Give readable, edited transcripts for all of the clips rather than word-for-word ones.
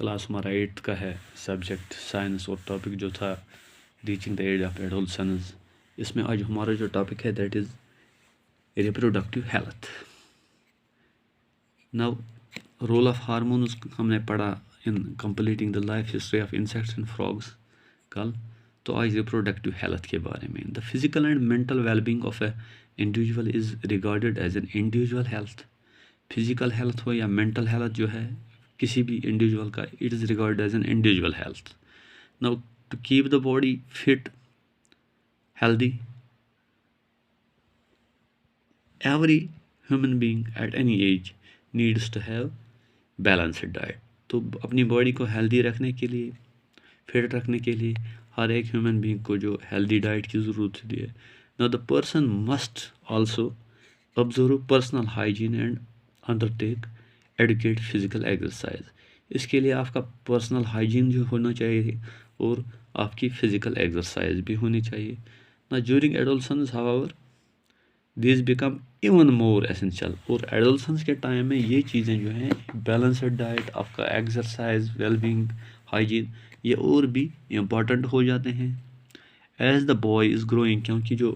Class हमारा 8th का है, सब्जेक्ट साइंस, और टॉपिक जो था reaching the age of adolescence. इसमें आज हमारा जो टॉपिक है that is reproductive health. Now role of hormones हमने पढ़ा in completing the life history of insects and frogs कल। तो आज रिप्रोडक्टिव हेल्थ के बारे में। The physical and mental wellbeing of a individual is regarded as an individual health. Physical health हो या मेंटल हेल्थ जो है किसी भी इंडिविजुअल का, it is regarded as an individual health. Now to keep the body fit healthy, every human being at any age needs to have balanced diet। तो अपनी body को हेल्दी रखने के लिए, फिट रखने के लिए हर एक ह्यूमन बीइंग को जो हेल्दी डाइट की ज़रूरत होती है। Now the person must also observe personal hygiene and undertake educate physical exercise. इसके लिए आपका पर्सनल हाइजीन जो होना चाहिए और आपकी फिजिकल एक्सरसाइज भी होनी चाहिए। Now during adolescence however these become even more essential। और एडोलसेंस के टाइम में ये चीज़ें जो हैं बैलेंस्ड डाइट, आपका एक्सरसाइज, वेलबींग, हाइजीन, ये और भी इम्पॉर्टेंट हो जाते हैं as the boy is growing. क्योंकि जो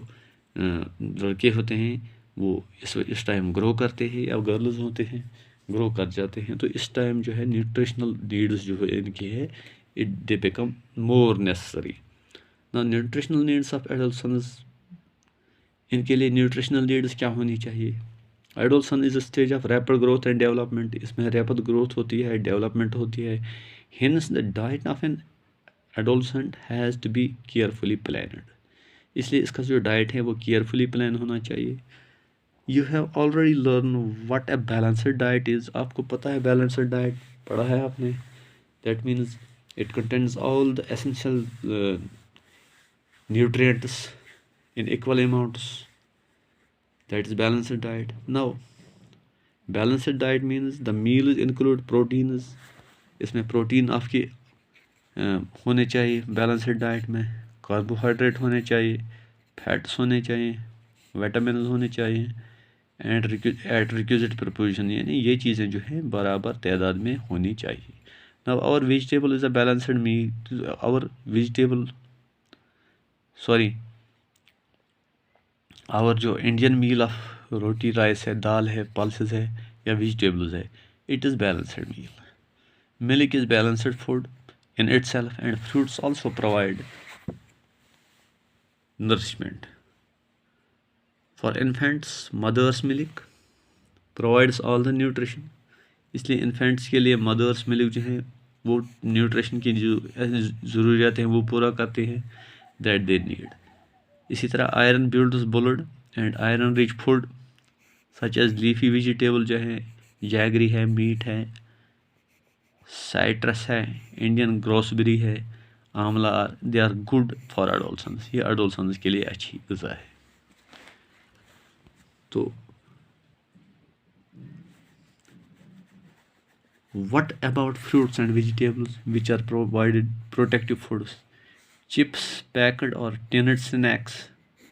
लड़के होते हैं वो इस टाइम ग्रो करते हैं, या गर्ल्स होते हैं ग्रो कर जाते हैं, तो इस टाइम जो है न्यूट्रिशनल नीड्स जो है इनकी है it they become more necessary. ना न्यूट्रिशनल नीड्स ऑफ एडोलसेंस, इनके लिए न्यूट्रिशनल नीड्स क्या होनी चाहिए। Adolescence is a stage of rapid growth and development. इसमें रैपिड ग्रोथ होती है, डेवलपमेंट होती है। Hence the diet of an adolescent has to be carefully planned. इसलिए इसका जो डाइट है वो केयरफुली प्लान होना चाहिए। You have already learn what a balanced diet is. आपको पता है बैलेंस्ड डाइट, पढ़ा है आपने। That means it contains all the essential nutrients in equal amounts, that is balanced diet। Now balanced diet means the meals include proteins। इसमें protein आपके होने चाहिए बैलेंस्ड डाइट में, कार्बोहाइड्रेट होने चाहिए, फैट्स होने चाहिए, विटामिन होने चाहिए एंड एट रिक्विजिट प्रपोर्शन, यानी ये चीज़ें जो हैं बराबर तादाद में होनी चाहिए। Now our vegetable is a balanced meal. Our vegetable और जो Indian meal of roti, rice है, दाल है, पल्सेस है या वेजिटेबल्स है, it is balanced meal. Milk is balanced food in itself and fruits also provide nourishment for infants. Mother's milk provides all the nutrition. इसलिए infants के लिए मदर्स मिल्क जो है वो न्यूट्रिशन की जो ज़रूरियात हैं वो पूरा करते हैं दैट दे नीड। इसी तरह iron builds blood and iron rich food such as leafy vegetable जो है, जैगरी है, मीट है, साइट्रस है, इंडियन ग्रोसबेरी है, आंवला, they are good for adolescence. ये एडोलसेंस के लिए अच्छी ग़िज़ा है। तो what about fruits and vegetables which are provided protective foods. Chips, packed or tinned snacks,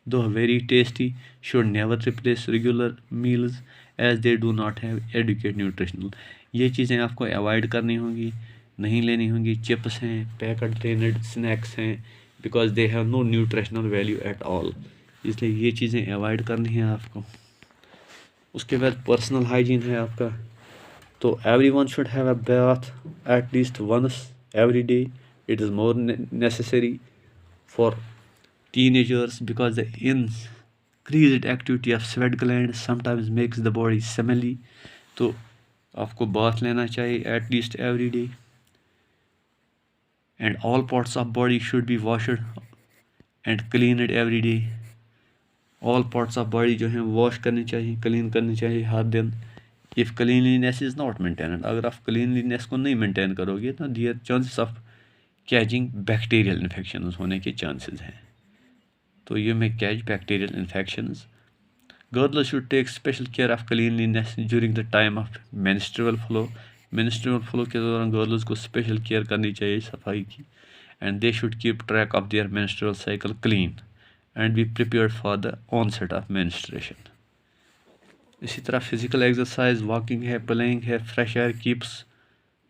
though very tasty, should never replace regular meals as they do not have adequate nutritional। ये चीज़ें आपको avoid करनी होंगी, नहीं लेनी होंगी। Chips हैं, packed tinned snacks हैं, because they have no nutritional value at all, इसलिए ये चीज़ें अवॉइड करनी है आपको। उसके बाद पर्सनल हाइजीन है आपका। तो everyone should have a bath at least once every day। It is more necessary for teenagers because the increased activity of sweat gland sometimes makes the body smelly। तो आपको बाथ लेना चाहिए at least every day and all parts of body should be washed and cleaned every day। all parts of body जो हैं wash करनी चाहिए, clean करनी चाहिए हर दिन। If cleanliness is not maintained, अगर आप क्लीनलीनेस को नहीं मेंटेन करोगे तो there chances of catching bacterial infection होने के चांसेस हैं। तो ये में catch bacterial infections. Girls should take special care of cleanliness during the time of menstrual flow. Menstrual flow के दौरान गर्ल्स को स्पेशल केयर करनी चाहिए सफाई की। And they should keep track of their menstrual cycle clean and be prepared for the onset of menstruation. इसी तरह physical exercise, walking है, प्लेइंग है, fresh air keeps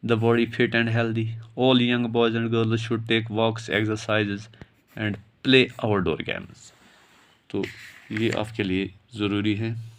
the body fit and healthy. All young boys and girls should take walks, exercises and play outdoor games. तो ये आपके लिए ज़रूरी है।